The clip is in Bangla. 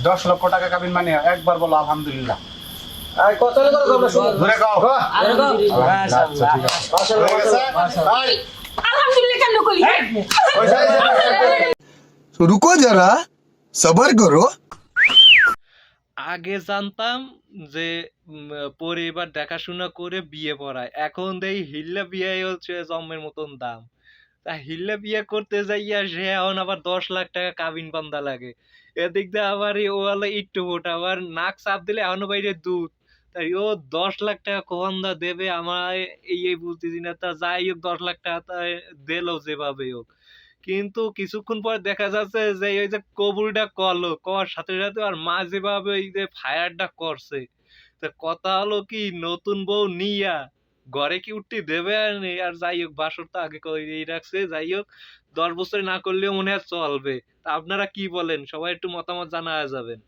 10 লক্ষ টাকা কাবিন মানে একবার বলো আলহামদুলিল্লাহ। কত হলে করো আমরা শুনি ধরে গাও। আচ্ছা, ঠিক আছে। হয়ে গেছে? ভাই, আলহামদুলিল্লাহ কেন করি পয়সা रुको जरा सबर करो। আগে জানতাম যে পরিবার দেখাশোনা করে বিয়ে পড়ায়, এখন দেই হিল্লা বিয়ে হচ্ছে জম্মের মতন দাম। তা হিল্লা বিয়ে করতে যাইয়া সে এখন আবার 10 লাখ টাকা কাবিন বান্দা লাগে। এদিক দিয়ে আবার ও হলো একটু ফোটা, আবার নাক চাপ দিলে এখনো বাইরে দুধ। তাই ও 10 লাখ টাকা কন্দা দেবে আমার এই বুঝতেছি না। তা যাই হোক 10 লাখ টাকা দিল যেভাবে হোক, কিন্তু কিছুক্ষণ পর দেখা যাচ্ছে যে ওই যে কবুলটা করলো, করার সাথে সাথে আর মা যেভাবে ওই যে ফায়ারটা করছে, তা কথা হলো কি নতুন বউ নিয়া ঘরে কি উঠতে দেবে আর নেই। আর যাই হোক বাসর তো আগে করেই রাখছে, যাই হোক 10 বছর না করলেও মনে হয় চলবে। তা আপনারা কি বলেন, সবাই একটু মতামত জানা যাবেন।